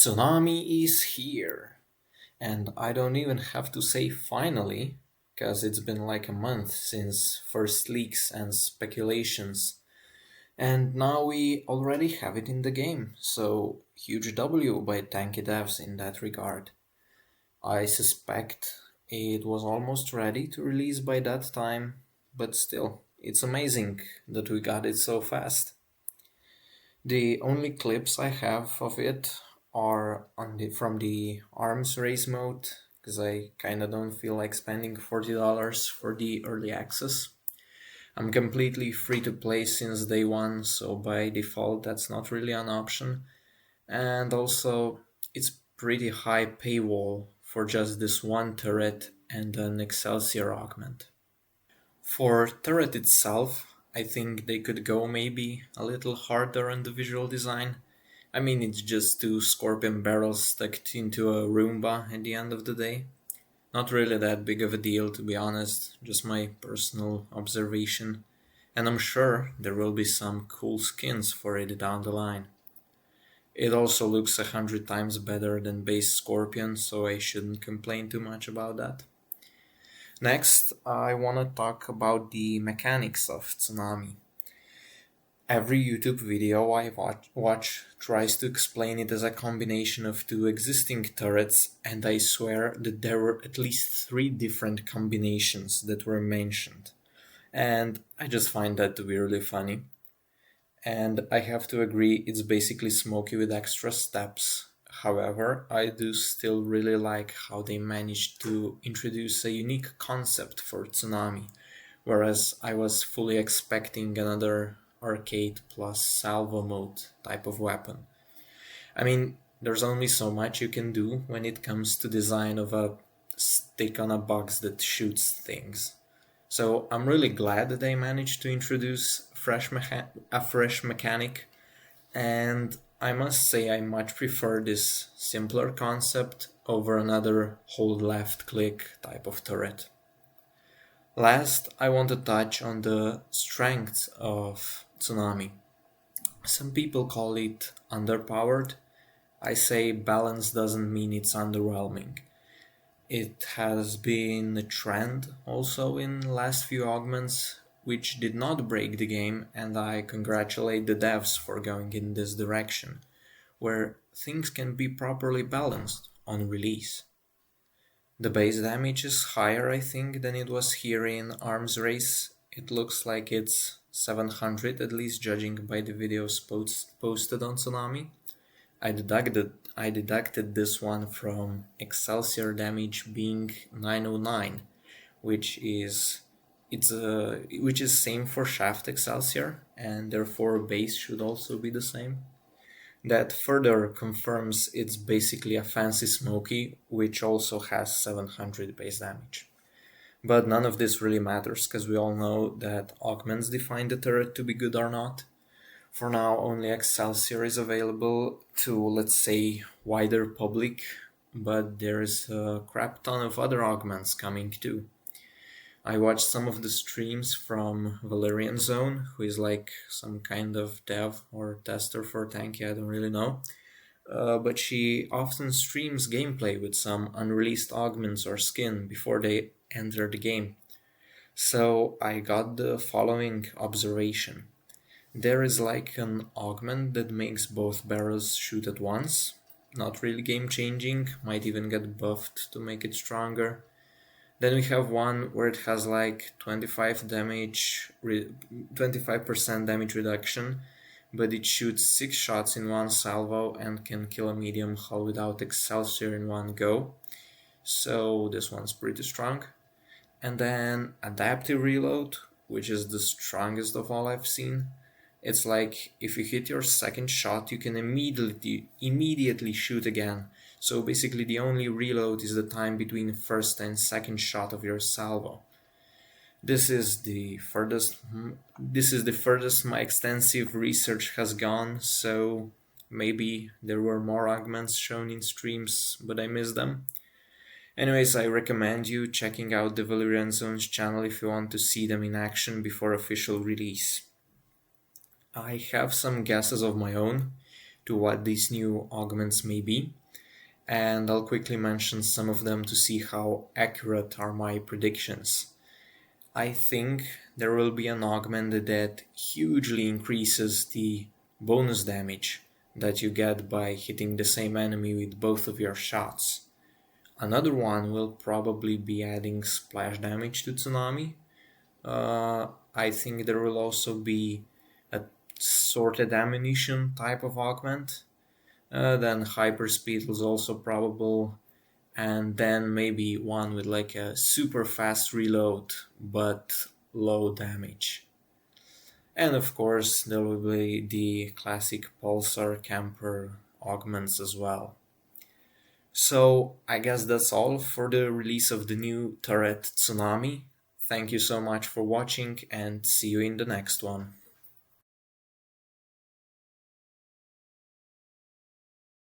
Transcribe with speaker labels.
Speaker 1: Tsunami is here, and I don't even have to say finally, because it's been like a month since first leaks and speculations, and now we already have it in the game, so huge W by tanky devs in that regard. I suspect it was almost ready to release by that time, but still, it's amazing that we got it so fast. The only clips I have of it are from the arms race mode, because I kinda don't feel like spending $40 for the early access. I'm completely free to play since day one, so by default that's not really an option. And also, it's pretty high paywall for just this one turret and an Excelsior augment. For turret itself, I think they could go maybe a little harder on the visual design. I mean, it's just two scorpion barrels stuck into a Roomba at the end of the day. Not really that big of a deal, to be honest, just my personal observation. And I'm sure there will be some cool skins for it down the line. It also looks 100 times better than base Scorpion, so I shouldn't complain too much about that. Next, I want to talk about the mechanics of Tsunami. Every YouTube video I watch tries to explain it as a combination of two existing turrets, and I swear that there were at least three different combinations that were mentioned. And I just find that to be really funny. And I have to agree, it's basically Smokey with extra steps. However, I do still really like how they managed to introduce a unique concept for Tsunami, whereas I was fully expecting another arcade plus salvo mode type of weapon. I mean, there's only so much you can do when it comes to design of a stick on a box that shoots things. So I'm really glad that they managed to introduce a fresh mechanic, and I must say I much prefer this simpler concept over another hold left click type of turret. Last, I want to touch on the strengths of Tsunami. Some people call it underpowered. I say balance doesn't mean it's underwhelming. It has been a trend also in last few augments, which did not break the game, and I congratulate the devs for going in this direction, where things can be properly balanced on release. The base damage is higher, I think, than it was here in Arms Race. It looks like it's 700, at least judging by the videos posted on Tsunami. I deducted this one from Excelsior damage being 909, which is which is same for Shaft Excelsior, and therefore base should also be the same. That further confirms it's basically a fancy Smoky, which also has 700 base damage. But none of this really matters, because we all know that augments define the turret to be good or not. For now, only Excelsior is available to, let's say, wider public, but there's a crap ton of other augments coming too. I watched some of the streams from Valerian Zone, who is like some kind of dev or tester for tanky, I don't really know. But she often streams gameplay with some unreleased augments or skin before they enter the game. So I got the following observation. There is like an augment that makes both barrels shoot at once. Not really game changing, might even get buffed to make it stronger. Then we have one where it has like 25% damage reduction, but it shoots 6 shots in one salvo and can kill a medium hull without Excelsior in one go. So this one's pretty strong. And then Adaptive Reload, which is the strongest of all I've seen. It's like if you hit your second shot, you can immediately shoot again. So basically the only reload is the time between first and second shot of your salvo. This is the furthest my extensive research has gone, so maybe there were more augments shown in streams, but I missed them. Anyways, I recommend you checking out the Valerian Zone's channel if you want to see them in action before official release. I have some guesses of my own. to what these new augments may be, and I'll quickly mention some of them to see how accurate are my predictions. I think there will be an augment that hugely increases the bonus damage that you get by hitting the same enemy with both of your shots. Another one will probably be adding splash damage to Tsunami. I think there will also be a sorted ammunition type of augment. Then hyperspeed was also probable, and then maybe one with like a super fast reload but low damage. And of course, there will be the classic pulsar camper augments as well. So I guess that's all for the release of the new turret Tsunami. Thank you so much for watching and see you in the next one.